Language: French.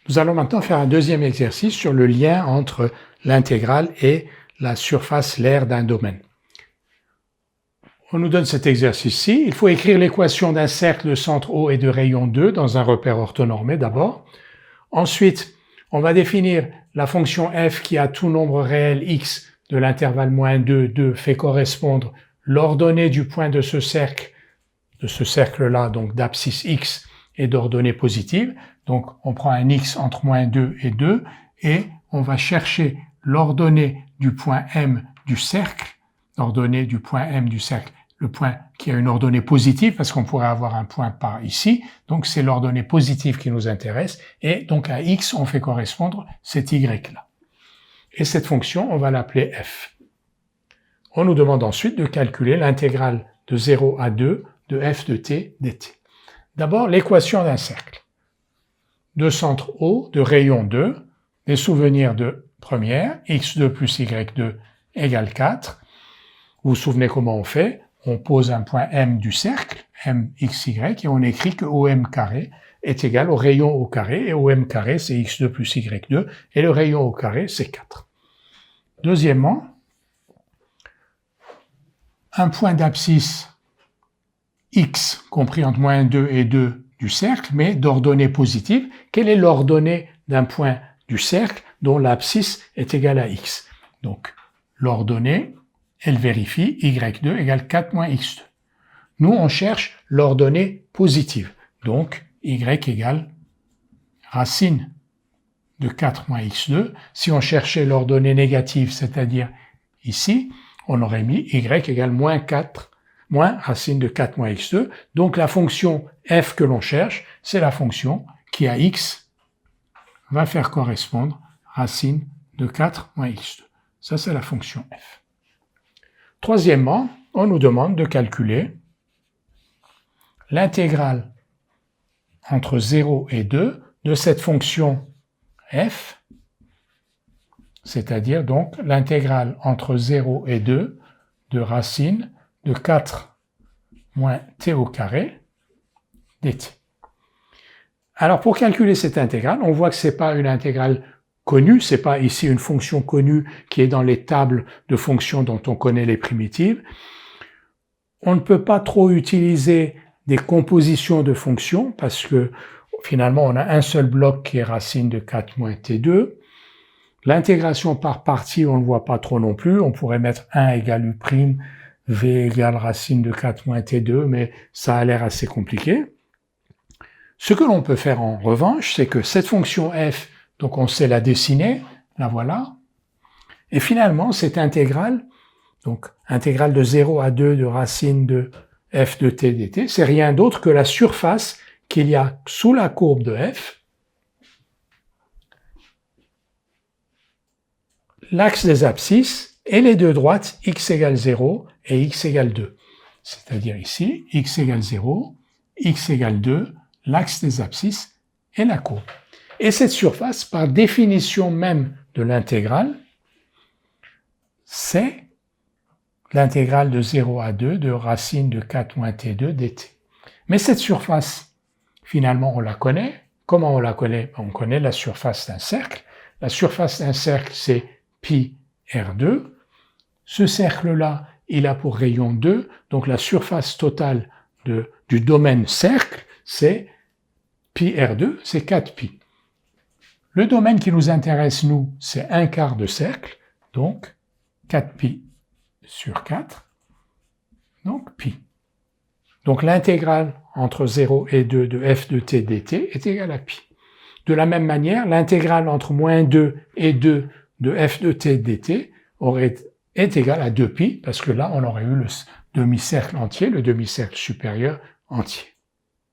Nous allons maintenant faire un deuxième exercice sur le lien entre l'intégrale et la surface l'aire d'un domaine. On nous donne cet exercice-ci. Il faut écrire l'équation d'un cercle de centre O et de rayon 2 dans un repère orthonormé d'abord. Ensuite, on va définir la fonction f qui à tout nombre réel x de l'intervalle -2, 2 fait correspondre l'ordonnée du point de ce cercle-là, donc d'abscisse x, est d'ordonnée positive. Donc on prend un x entre -2 et 2 et on va chercher l'ordonnée du point M du cercle, l'ordonnée du point M du cercle, le point qui a une ordonnée positive parce qu'on pourrait avoir un point par ici, donc c'est l'ordonnée positive qui nous intéresse et donc à x on fait correspondre cet y là. Et cette fonction on va l'appeler f. On nous demande ensuite de calculer l'intégrale de 0 à 2 de f de t dt. D'abord l'équation d'un cercle. De centre O, de rayon 2, des souvenirs de première, x2 plus y2 égale 4. Vous vous souvenez comment on fait? On pose un point M du cercle, MXY, et on écrit que OM carré est égal au rayon au carré, et OM carré c'est x2 plus y2, et le rayon au carré c'est 4. Deuxièmement, un point d'abscisse x compris entre -2 et 2 du cercle, mais d'ordonnée positive. Quelle est l'ordonnée d'un point du cercle dont l'abscisse est égale à x? Donc, l'ordonnée, elle vérifie y2 égale 4 moins x2. Nous, on cherche l'ordonnée positive. Donc, y égale racine de 4 moins x2. Si on cherchait l'ordonnée négative, c'est-à-dire ici, on aurait mis y égale -4 moins racine de 4 moins x2. Donc la fonction f que l'on cherche, c'est la fonction qui à x va faire correspondre racine de 4 moins x2. Ça, c'est la fonction f. Troisièmement, on nous demande de calculer l'intégrale entre 0 et 2 de cette fonction f, c'est-à-dire donc l'intégrale entre 0 et 2 de racine de 4 moins t au carré dt. Alors pour calculer cette intégrale, on voit que ce n'est pas une intégrale connue, ce n'est pas ici une fonction connue qui est dans les tables de fonctions dont on connaît les primitives. On ne peut pas trop utiliser des compositions de fonctions parce que finalement on a un seul bloc qui est racine de 4 moins t2. L'intégration par partie, on ne le voit pas trop non plus. On pourrait mettre 1 égale u', v égale racine de 4 moins t2, mais ça a l'air assez compliqué. Ce que l'on peut faire en revanche, c'est que cette fonction f, donc on sait la dessiner, la voilà, et finalement cette intégrale, donc intégrale de 0 à 2 de racine de f de t dt, c'est rien d'autre que la surface qu'il y a sous la courbe de f, l'axe des abscisses et les deux droites x égale 0 et x égale 2. C'est-à-dire ici, x égale 0, x égale 2, l'axe des abscisses et la courbe. Et cette surface, par définition même de l'intégrale, c'est l'intégrale de 0 à 2 de racine de 4 moins t2 dt. Mais cette surface, finalement, on la connaît. Comment on la connaît? On connaît la surface d'un cercle. La surface d'un cercle, c'est pi r2. Ce cercle-là, il a pour rayon 2, donc la surface totale du domaine cercle, c'est pi r2, c'est 4pi. Le domaine qui nous intéresse, nous, c'est 1/4 de cercle, donc 4pi sur 4, donc pi. Donc l'intégrale entre 0 et 2 de f de t dt est égale à pi. De la même manière, l'intégrale entre -2 et 2 de f de t dt est égale à 2pi, parce que là, on aurait eu le demi-cercle entier, le demi-cercle supérieur entier.